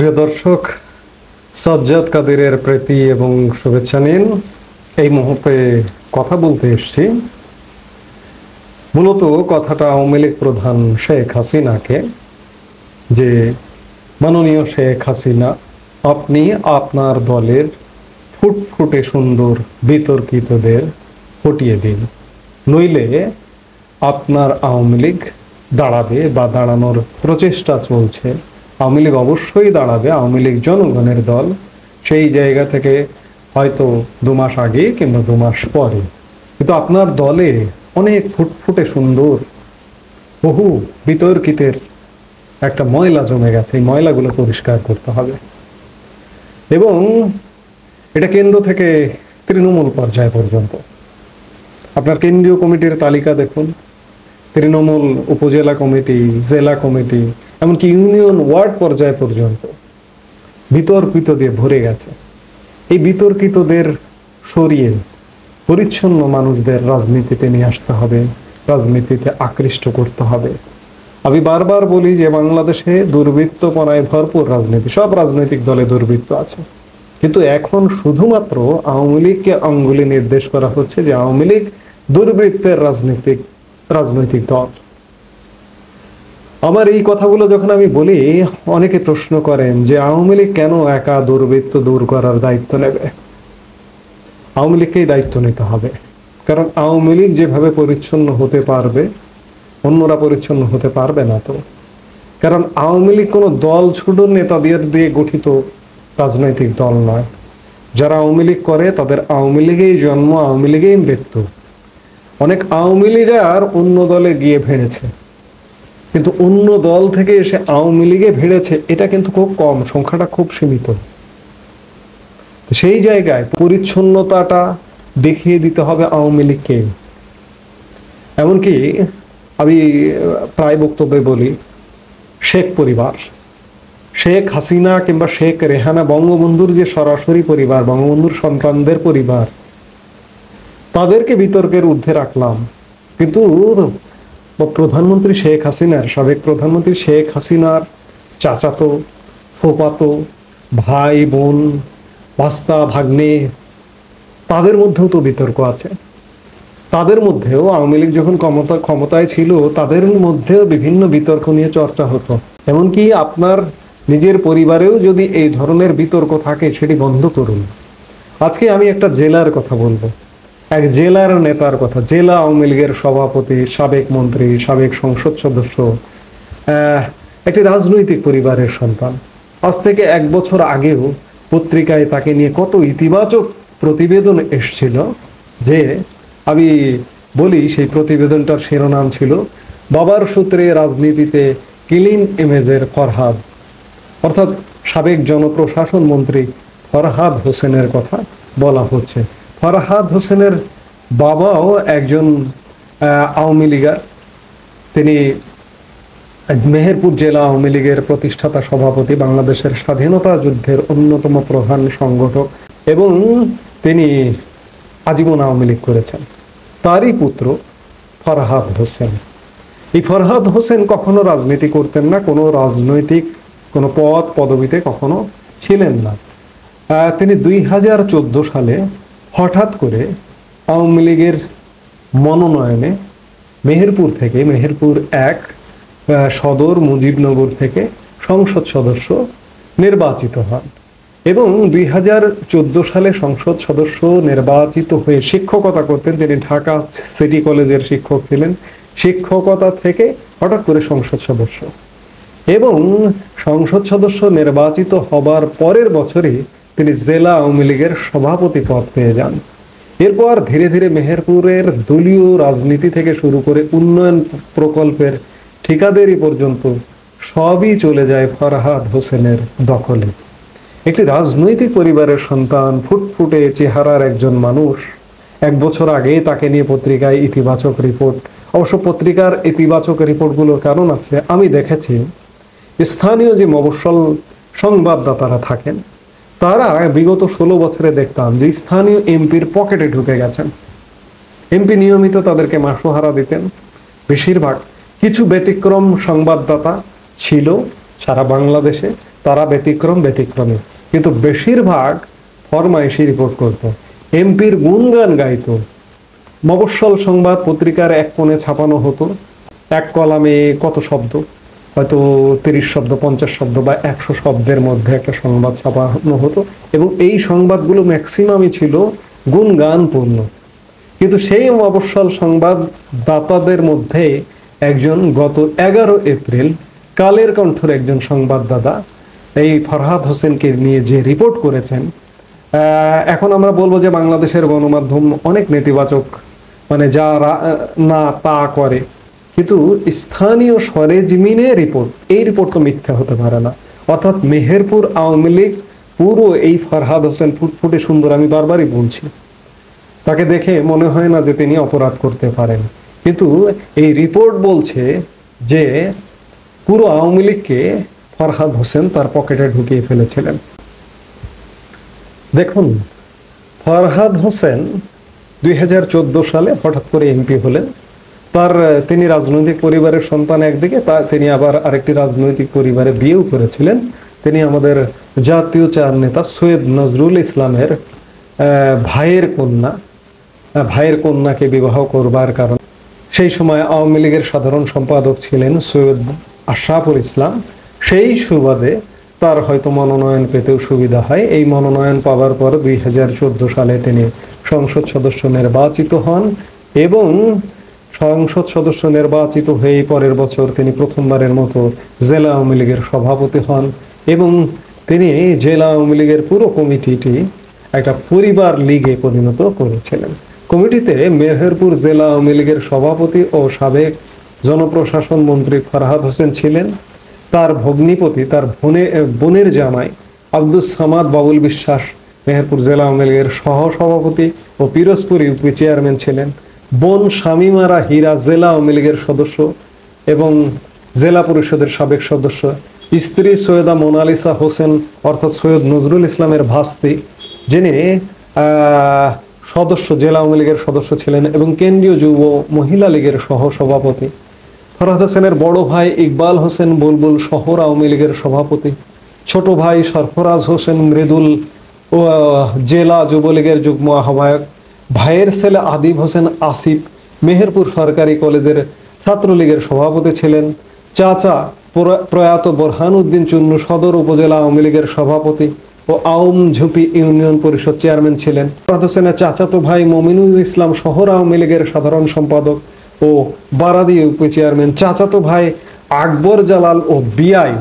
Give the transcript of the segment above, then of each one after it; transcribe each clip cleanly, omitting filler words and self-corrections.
প্রিয় দর্শক, সাজ্জাদ কাদেরের প্রীতি এবং শুভেচ্ছা নিন। এই মুহূর্তে কথা বলতে এসেছি। মূলত কথাটা আওয়ামী লীগ প্রধান শেখ হাসিনাকে, যে মাননীয় শেখ হাসিনা, আপনি আপনার দলের ফুটফুটে সুন্দর বিতর্কিতদের হটিয়ে দিন, নইলে আপনার আওয়ামী লীগ দাঁড়াবে বা দাঁড়ানোর প্রচেষ্টা চলছে। আওয়ামী লীগ অবশ্যই দাঁড়াবে, আওয়ামী লীগ জনগণের দল। সেই জায়গা থেকে হয়তো 2 মাস আগে কিংবা 2 মাস পরে, কিন্তু আপনার দলে অনেক ফুটফুটে সুন্দর বহু বিতর্কিতের একটা ময়লা জমে গেছে। এই ময়লাগুলো পরিষ্কার করতে হবে এবং এটা কেন্দ্র থেকে তৃণমূল পর্যায় পর্যন্ত। আপনার কেন্দ্রীয় কমিটির তালিকা দেখুন, তৃণমূল উপজেলা কমিটি, জেলা কমিটি, এমনকি ইউনিয়ন ওয়ার্ড পর্যায় পর্যন্ত বিতর্কিত দিয়ে ভরে গেছে। এই বিতর্কিতদের সরিয়ে পরিচ্ছন্ন মানুষদের রাজনীতিতে নিয়ে আসতে হবে, রাজনীতিতে আকৃষ্ট করতে হবে। আমি বারবার বলি যে বাংলাদেশে দুর্বৃত্তপনায় ভরপুর রাজনীতি, সব রাজনৈতিক দলে দুর্বৃত্ত আছে, কিন্তু এখন শুধুমাত্র আওয়ামী লীগকে আঙ্গুলে নির্দেশ করা হচ্ছে যে আওয়ামী লীগ দুর্বৃত্তের রাজনৈতিক দল। আমার এই কথাগুলো যখন আমি বলি, অনেকে প্রশ্ন করেন যে আওয়ামী লীগ কেন একা দুর্বৃত্ত দূর করার দায়িত্ব নেবে? আওয়ামী লীগকেই দায়িত্ব নিতে হবে, কারণ আওয়ামী লীগ যেভাবে পরিচ্ছন্ন হতে পারবে অন্যরা পরিচ্ছন্ন হতে পারবে না। তো কারণ আওয়ামী লীগ কোনো দল ছোট নেতাদের দিয়ে গঠিত রাজনৈতিক দল নয়। যারা আওয়ামী লীগ করে তাদের আওয়ামী লীগেই জন্ম, আওয়ামী লীগেই মৃত্যু। অনেক আওয়ামী লীগ আর অন্য দলে গিয়ে ভেড়েছে, কিন্তু অন্য দল থেকে এসে আওয়ামী লীগে ভিড়েছে এটা কিন্তু খুব কম, সংখ্যাটা খুব সীমিত। সেই জায়গায় পরিচ্ছন্নতাটা দেখিয়ে দিতে হবে আওয়ামী লীগকে। এমনকি আমি প্রায় বক্তব্যে বলি, শেখ পরিবার, শেখ হাসিনা কিংবা শেখ রেহানা, বঙ্গবন্ধুর যে সরাসরি পরিবার, বঙ্গবন্ধুর সন্তানদের পরিবার, তাদেরকে বিতর্কের ঊর্ধ্বে রাখলাম, কিন্তু প্রধানমন্ত্রী শেখ হাসিনার, সাবেক প্রধানমন্ত্রী শেখ হাসিনার চাচাতো, ফুফাতো, ভাই বোন, ভাস্তা ভাগ্নে, তাদের মধ্যেও তো বিতর্ক আছে। তাদের মধ্যেও আওয়ামী লীগ যখন ক্ষমতায় ছিল তাদের মধ্যেও বিভিন্ন বিতর্ক নিয়ে চর্চা হতো। এমনকি আপনার নিজের পরিবারেও যদি এই ধরনের বিতর্ক থাকে সেটি বন্ধ করুন। আজকে আমি একটা জেলার কথা বলবো, এক জেলার নেতার কথা, জেলা আওয়ামী লীগের সভাপতি, সাবেক মন্ত্রী, সাবেক সংসদ সদস্য, একটি রাজনৈতিক পরিবারের সন্তান। আজ থেকে 1 বছর আগেও পত্রিকায় তাকে নিয়ে কত ইতিবাচক প্রতিবেদন এসেছিল, যে আমি বলি সেই প্রতিবেদনটার শিরোনাম ছিল বাবার সূত্রে রাজনীতিতে ক্লিন ইমেজের ফরহাদ, অর্থাৎ সাবেক জনপ্রশাসন মন্ত্রী ফরহাদ হোসেনের কথা বলা হচ্ছে। ফরহাদ হোসেনের বাবাও একজন আওয়ামী লীগার, তিনি মেহেরপুর জেলা আওয়ামী লীগের প্রতিষ্ঠাতা সভাপতি, বাংলাদেশের স্বাধীনতা যুদ্ধের অন্যতম প্রধান সংগঠক, এবং তিনি আজীবন আওয়ামী লীগ করেছেন। তারই পুত্র ফরহাদ হোসেন। এই ফরহাদ হোসেন কখনো রাজনীতি করতেন না, কোনো রাজনৈতিক কোনো পদ পদবিতে কখনো ছিলেন না। তিনি 2014 সালে হঠাৎ করে আওয়ামী লীগের মনোনয়নে মেহেরপুর 1 সদর মুজিবনগর থেকে সংসদ সদস্য নির্বাচিত হন এবং 2014 সালে সংসদ সদস্য নির্বাচিত হয়ে শিক্ষকতা করতেন। তিনি ঢাকা সিটি কলেজের শিক্ষক ছিলেন। শিক্ষকতা থেকে হঠাৎ করে সংসদ সদস্য, এবং সংসদ সদস্য নির্বাচিত হবার পরের বছরই তিনি জেলা আওয়ামী লীগের সভাপতি পদ পেয়ে যান। এরপর ধীরে ধীরে মেহেরপুরের দলীয় রাজনীতি থেকে শুরু করে উন্নয়ন প্রকল্পের ঠিকাদারি পর্যন্ত সবই চলে যায় ফরহাদ হোসেনের দখলে। একটি রাজনৈতিক পরিবারের সন্তান, ফুটফুটে চেহারার একজন মানুষ। 1 বছর আগে তাকে নিয়ে পত্রিকায় ইতিবাচক রিপোর্ট, অবশ্য পত্রিকার ইতিবাচক রিপোর্টগুলোর কারণ আছে। আমি দেখেছি স্থানীয় যে মফস্বল সংবাদদাতারা থাকেন, তারা বিগত 16 বছরে দেখতাম যে স্থানীয় এমপির পকেটে ঢুকে গেছেন। এমপি নিয়মিত তাদেরকে মাসোহারা দিতেন। বেশিরভাগ, কিছু ব্যতিক্রম সংবাদদাতা ছিল সারা বাংলাদেশে, তারা ব্যতিক্রমী, কিন্তু বেশিরভাগ ফরমাইশি রিপোর্ট করত, এমপির গুণগান গাইতো। মফস্বল সংবাদ পত্রিকার এক কোণে ছাপানো হতো, এক কলামে কত শব্দ, হয়তো 30 শব্দ, 50 শব্দ বা 100 শব্দের মধ্যে একটা সংবাদ ছাপানো হতো, এবং এই সংবাদগুলো ম্যাক্সিমামই ছিল গুণগানপূর্ণ। কিন্তু সেই মফস্বল সংবাদদাতাদের মধ্যে একজন গত 11 এপ্রিল কালের কণ্ঠের একজন সংবাদদাতা এই ফরহাদ হোসেনকে নিয়ে যে রিপোর্ট করেছেন, এখন আমরা বলবো যে বাংলাদেশের গণমাধ্যম অনেক নেতিবাচক, মানে যা না তা করে, কিন্তু স্থানীয় সরেজমিনে রিপোর্ট, এই রিপোর্ট তো মিথ্যা হতে পারে না। অর্থাৎ মেহেরপুর আওয়ামী লীগ পুরো এই ফরহাদ হোসেন ফুটফুটে সুন্দর, আমি বারবারই বলছি, তাকে দেখে মনে হয় না যে তিনি অপরাধ করতে পারেন, কিন্তু এই রিপোর্ট বলছে যে পুরো আওয়ামী লীগকে ফরহাদ হোসেন তার পকেটে ঢুকিয়ে ফেলেছিলেন। দেখুন, ফরহাদ হোসেন 2014 সালে হঠাৎ করে এমপি হলেন। তিনি রাজনৈতিক পরিবারের সন্তান একদিকে, তিনি আবার আরেকটি রাজনৈতিক পরিবারে বিয়েও করেছিলেন। তিনি আমাদের জাতীয় চার নেতা সৈয়দ নজরুল ইসলামের ভাইয়ের কন্যাকে বিবাহ করবার কারণে সেই সময় আওয়ামী লীগের সাধারণ সম্পাদক ছিলেন সৈয়দ আশরাফুল ইসলাম। সেই সুবাদে তার হয়তো মনোনয়ন পেতেও সুবিধা হয়। এই মনোনয়ন পাওয়ার পর 2014 সালে তিনি সংসদ সদস্য নির্বাচিত হন, এবং সংসদ সদস্য নির্বাচিত হয়ে পরের বছর তিনি প্রথমবারের মতো জেলা আওয়ামী লীগের সভাপতি হন, এবং তিনি জেলা আওয়ামী লীগের পুরো কমিটিটি একটা পরিবার লীগে পরিণত করেছিলেন। কমিটিতে মেহেরপুর জেলা আওয়ামী লীগের সভাপতি ও সাবেক জনপ্রশাসন মন্ত্রী ফরহাদ হোসেন ছিলেন। তার ভগ্নিপতি, তার বোনের জামাই আব্দুস সামাদ বাবুল বিশ্বাস মেহেরপুর জেলা আওয়ামী লীগের সহসভাপতি ও পিরোজপুর ইউপি চেয়ারম্যান ছিলেন। বোন শামিমারা হীরা জেলা আওয়ামী লীগের সদস্য এবং জেলা পরিষদের সাবেক সদস্য। স্ত্রী সৈয়দা মোনালিসা হোসেন অর্থাৎ সৈয়দ নজরুল ইসলামের ভাস্তি, যিনি জেলা আওয়ামী লীগের সদস্য ছিলেন এবং কেন্দ্রীয় যুব মহিলা লীগের সহসভাপতি। ফরহাদ হোসেনের বড় ভাই ইকবাল হোসেন বুলবুল শহর আওয়ামী লীগের সভাপতি। ছোট ভাই সরফরাজ হোসেন মৃদুল ও জেলা যুবলীগের যুগ্ম আহ্বায়ক। ভাইয়ের ছেলে আদিব হোসেন আসিফ মেহেরপুর সরকারি কলেজের ছাত্রলীগের সভাপতি ছিলেন। চাচা প্রয়াত বোরহান উদ্দিন চুন্নু সদর উপজেলা আওয়ামী লীগের সভাপতি ও ঝুপি ইউনিয়ন পরিষদ চেয়ারম্যান ছিলেন। ফরহাদ হোসেনের চাচাতো ভাই মমিনুল ইসলাম শহর আওয়ামী লীগের সাধারণ সম্পাদক ও বারাদি ইউপি চেয়ারম্যান। চাচাতো ভাই আকবর জালাল ও বিআই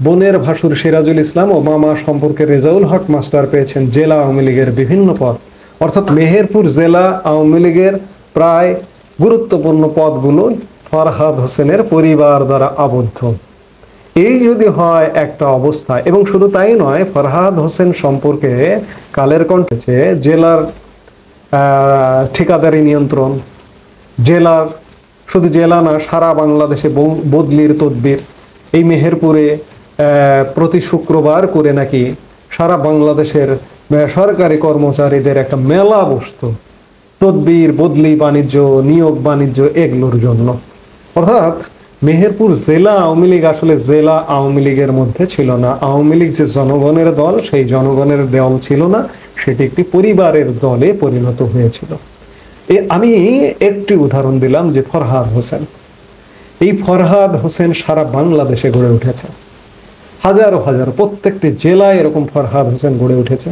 বোনের ভাসুর সিরাজুল ইসলাম ও মামা সম্পর্কে রেজাউল হক মাস্টার পেয়েছেন জেলা আওয়ামী লীগের বিভিন্ন পদ। অর্থাৎ মেহেরপুর জেলা আওয়ামী লীগের প্রায় গুরুত্বপূর্ণ পদগুলো ফরহাদ হোসেনের পরিবার দ্বারা আবদ্ধ। এই যদি হয় একটা অবস্থা, এবং শুধু তাই নয়, ফরহাদ হোসেন সম্পর্কে কালের কণ্ঠে জেলার ঠিকাদারি নিয়ন্ত্রণ, জেলার শুধু জেলা না সারা বাংলাদেশে বদলির তদবির, এই মেহেরপুরে প্রতি শুক্রবার করে নাকি সারা বাংলাদেশের সরকারি কর্মচারীদের একটা মেলা বসতো তদবির, বদলি, বাণিজ্য, নিয়োগ বাণিজ্য এগুলোর জন্য। অর্থাৎ মেহেরপুর জেলা আওয়ামী লীগ আসলে জেলা আওয়ামী লীগের মধ্যে ছিল না। আওয়ামী লীগ যে জনগণের দল, সেই জনগণের দল ছিল না, সেটি একটি পরিবারের দলে পরিণত হয়েছিল। আমি একটি উদাহরণ দিলাম যে ফরহাদ হোসেন, এই ফরহাদ হোসেন সারা বাংলাদেশে গড়ে উঠেছে, হাজারো হাজার, প্রত্যেকটি জেলায় এরকম ফরহাদ হোসেন গড়ে উঠেছে,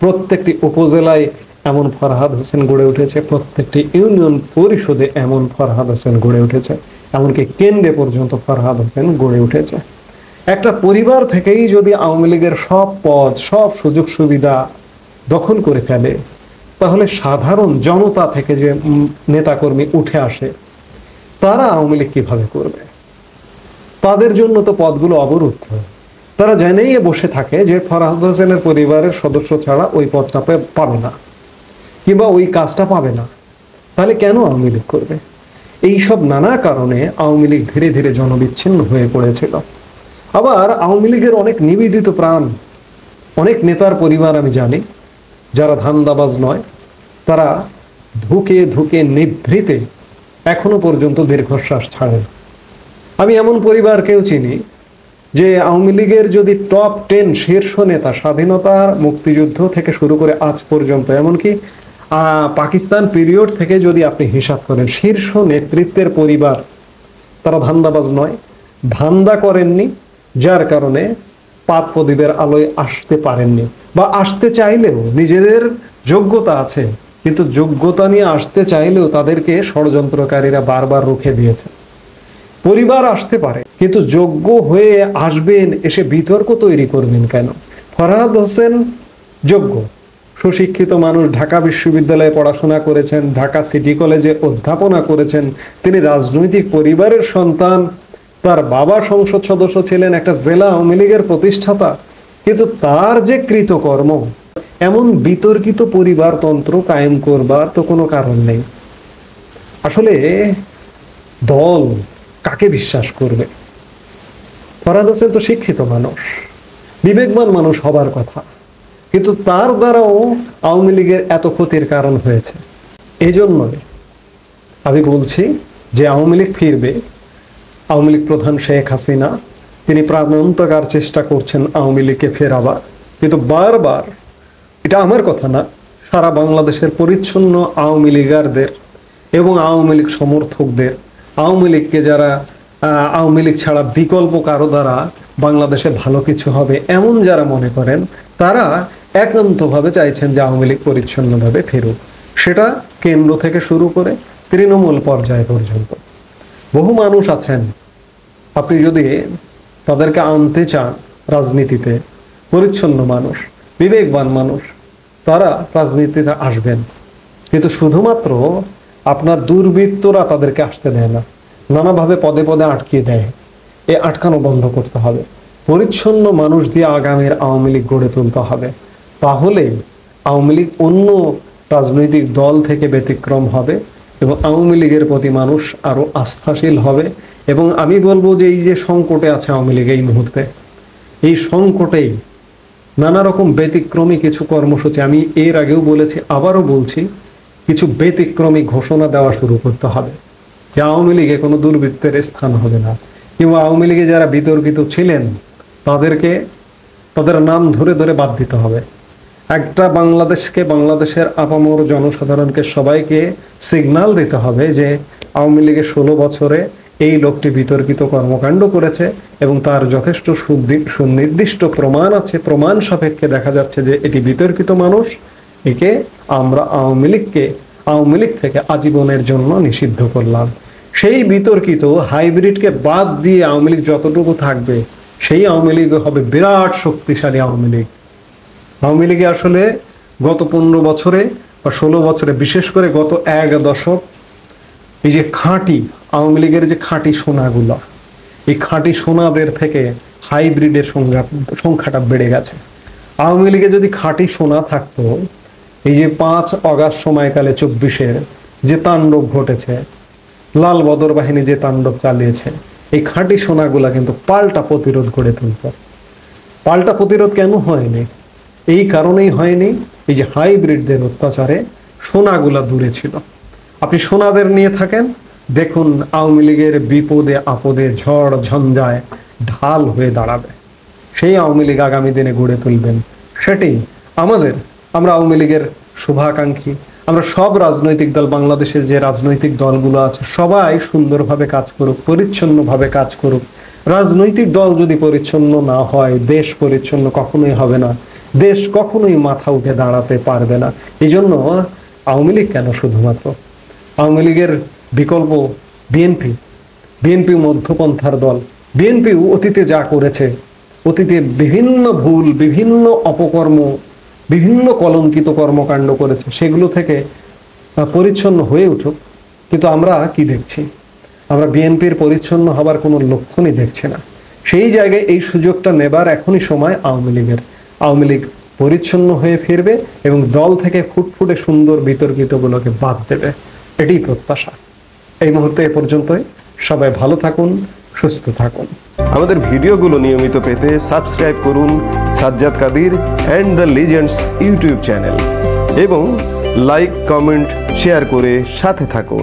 প্রত্যেকটি উপজেলায় এমন ফরহাদ হোসেন গড়ে উঠেছে, প্রত্যেকটি ইউনিয়ন পরিষদে এমন ফরহাদ হোসেন গড়ে উঠেছে, এমনকি কেন্দ্রে পর্যন্ত ফরহাদ হোসেন গড়ে উঠেছে। একটা পরিবার থেকেই যদি আওয়ামী লীগের সব পদ, সব সুযোগ সুবিধা দখল করে ফেলে, তাহলে সাধারণ জনতা থেকে যে নেতাকর্মী উঠে আসে, তারা আওয়ামী লীগ কিভাবে করবে? তাদের জন্য তো পদগুলো অবরুদ্ধ। তারা জেনেই বসে থাকে যে ফরহাদ হোসেনের পরিবারের সদস্য ছাড়া ওই পদটা পাবে না, কিংবা ওই কাজটা পাবে না। তাহলে কেন আওয়ামী লীগ করবে? এইসব নানা কারণে আওয়ামী লীগ ধীরে ধীরে জনবিচ্ছিন্ন হয়ে পড়েছিল। আবার আওয়ামী লীগের অনেক নিবেদিত প্রাণ, অনেক নেতার পরিবার আমি জানি, যারা ধান্দাবাজ নয়, তারা ধুকে ধুকে নিভৃতে এখনো পর্যন্ত দীর্ঘশ্বাস ছাড়েন। আমি এমন পরিবারকেও চিনি যে আওয়ামী লীগের যদি টপ 10 শীর্ষ নেতা, স্বাধীনতার মুক্তিযুদ্ধ থেকে শুরু করে আজ পর্যন্ত, এমনকি পাকিস্তান পিরিয়ড থেকে যদি আপনি হিসাব করেন, শীর্ষ নেতৃত্বের পরিবার তারা ধান্দাবাজ নয়, ধান্দা করেননি, যার কারণে পাত প্রদীপের আলোয় আসতে পারেননি, বা আসতে চাইলেও নিজেদের যোগ্যতা আছে, কিন্তু যোগ্যতা নিয়ে আসতে চাইলেও তাদেরকে ষড়যন্ত্রকারীরা বারবার রুখে দিয়েছে। পরিবার আসতে পারে, কিন্তু যোগ্য হয়ে আসবেন, এসে বিতর্ক তৈরি করবেন কেন? ফরহাদ হোসেন যোগ্য, সুশিক্ষিত মানুষ, ঢাকা বিশ্ববিদ্যালয়ে পড়াশোনা করেছেন, ঢাকা সিটি কলেজে অধ্যাপনা করেছেন, তিনি রাজনৈতিক পরিবারের সন্তান, তার বাবা সংসদ সদস্য ছিলেন, একটা জেলা আওয়ামী লীগের প্রতিষ্ঠাতা, কিন্তু তার যে কৃতকর্ম, এমন বিতর্কিত পরিবারতন্ত্র কায়েম করবার তো কোনো কারণ নেই। আসলে দল কাকে বিশ্বাস করবে? ফরহাদ হোসেন তো শিক্ষিত মানুষ, বিবেকবান মানুষ হবার কথা, কিন্তু তার দ্বারাও আওয়ামী লীগের এত ক্ষতির কারণ হয়েছে। এই জন্যই আমি বলছি যে আওয়ামী লীগ ফিরবে। আওয়ামী লীগ প্রধান শেখ হাসিনা তিনি প্রাণান্তকার চেষ্টা করছেন আওয়ামী লীগকে ফেরাবার, কিন্তু বারবার, এটা আমার কথা না, সারা বাংলাদেশের পরিচ্ছন্ন আওয়ামী লীগারদের এবং আওয়ামী লীগ সমর্থকদের, আওয়ামী লীগকে যারা আওয়ামী লীগ ছাড়া বিকল্প কারো দ্বারা বাংলাদেশে ভালো কিছু হবে এমন যারা মনে করেন, তারা একান্তভাবে চাইছেন যে আওয়ামী লীগ পরিচ্ছন্নভাবে ফেরুক। সেটা কেন্দ্র থেকে শুরু করে তৃণমূল পর্যায় পর্যন্ত বহু মানুষ আছেন, আপনি যদি তাদেরকে আনতে চান রাজনীতিতে, পরিচ্ছন্ন মানুষ, বিবেকবান মানুষ, তারা রাজনীতিতে আসবেন, কিন্তু শুধুমাত্র আপনার দুর্বৃত্তরা তাদেরকে আসতে দেয় না, নানাভাবে পদে পদে আটকিয়ে দেয়। এ আটকানো বন্ধ করতে হবে। পরিচ্ছন্ন মানুষ দিয়ে আগামীর আওয়ামী লীগ গড়ে তুলতে হবে, তাহলে আওয়ামী লীগ অন্য রাজনৈতিক দল থেকে ব্যতিক্রম হবে এবং আওয়ামী লীগের প্রতি মানুষ আরো আস্থাশীল হবে। এবং আমি বলবো যে এই যে সংকটে আছে আওয়ামী লীগ এই মুহূর্তে, এই সংকটেই নানা রকম ব্যতিক্রমী কিছু কর্মসূচি, আমি এর আগেও বলেছি, আবারও বলছি, কিছু ব্যতিক্রমী ঘোষণা দেওয়া শুরু করতে হবে যে আওয়ামী লীগে কোনো দুর্বৃত্তের স্থান হবে না, কিংবা আওয়ামী লীগে যারা বিতর্কিত ছিলেন তাদের নাম ধরে ধরে বাদ দিতে হবে। একটা বাংলাদেশকে, বাংলাদেশের আপামর জনসাধারণকে, সবাইকে সিগন্যাল দিতে হবে যে আওয়ামী লীগের 16 বছরে এই লোকটি বিতর্কিত কর্মকাণ্ড করেছে এবং তার যথেষ্ট সুনির্দিষ্ট প্রমাণ আছে, প্রমাণ সাপেক্ষে দেখা যাচ্ছে যে এটি বিতর্কিত মানুষ, একে আমরা আওয়ামী লীগ থেকে আজীবনের জন্য নিষিদ্ধ করলাম। সেই বিতর্কিত হাইব্রিডকে বাদ দিয়ে আওয়ামী লীগ যতটুকু থাকবে, সেই আওয়ামী লীগ হবে বিরাট শক্তিশালী আওয়ামী লীগ। আওয়ামী লীগে আসলে গত 15 বছরে বা 16 বছরে, বিশেষ করে গত 1 দশক, এই যে খাঁটি আওয়ামী লীগের যে খাঁটি সোনাগুলো, এই খাঁটি সোনাদের থেকে হাইব্রিডের সংখ্যাটা বেড়ে গেছে। আওয়ামী লীগে যদি খাঁটি সোনা থাকতো, এই যে 5 অগাস্ট সময়কালে 24-এর যে তাণ্ডব ঘটেছে, লাল বদর বাহিনী যে তাণ্ডব চালিয়েছে, এই খাঁটি সোনাগুলা কিন্তু পাল্টা প্রতিরোধ গড়ে তুলত। পাল্টা প্রতিরোধ কেন হয়নি? এই কারণেই হয়নি, এই যে হাইব্রিডদের অত্যাচারে সোনাগুলা দূরে ছিল। আপনি সোনাদের নিয়ে থাকেন, দেখুন আওয়ামী লীগের বিপদে আপদে ঝড় ঝঞ্ঝায় ঢাল হয়ে দাঁড়াবে। সেই আওয়ামী লীগ আগামী দিনে গড়ে তুলবেন, সেটাই আমরা আওয়ামী লীগের শুভাকাঙ্ক্ষী। আমরা সব রাজনৈতিক দল, বাংলাদেশের যে রাজনৈতিক দলগুলো আছে, সবাই সুন্দরভাবে কাজ করুক, পরিচ্ছন্নভাবে কাজ করুক। রাজনৈতিক দল যদি পরিচ্ছন্ন না হয়, দেশ পরিচ্ছন্ন কখনোই হবে না, দেশ কখনোই মাথা উঠে দাঁড়াতে পারবে না। এই জন্য আওয়ামী লীগ কেন, শুধুমাত্র আওয়ামী লীগের বিকল্প বিএনপি মধ্যপন্থার দল। বিএনপি অতীতে যা করেছে, অতীতে বিভিন্ন ভুল, বিভিন্ন অপকর্ম, বিভিন্ন কলঙ্কিত কর্মকাণ্ড করেছে, সেগুলো থেকে পরিচ্ছন্ন হয়ে উঠুক। কিন্তু আমরা কি দেখছি? আমরা বিএনপির পরিচ্ছন্ন হবার কোনো লক্ষণই দেখছি না। সেই জায়গায় এই সুযোগটা নেবার এখনই সময় আওয়ামী লীগের। আওয়ামী লীগ পরিচ্ছন্ন হয়ে ফিরবে এবং দল থেকে ফুটফুটে সুন্দর বিতর্কিতগুলোকে বাদ দেবে, এটাই প্রত্যাশা। এই মুহূর্তে এ পর্যন্তই। সবাই ভালো থাকুন, সুস্থ থাকুন। আমাদের ভিডিওগুলো নিয়মিত পেতে সাবস্ক্রাইব করুন Sajjad Kadir and the legends YouTube channel এবং লাইক, কমেন্ট, শেয়ার করে সাথে থাকুন।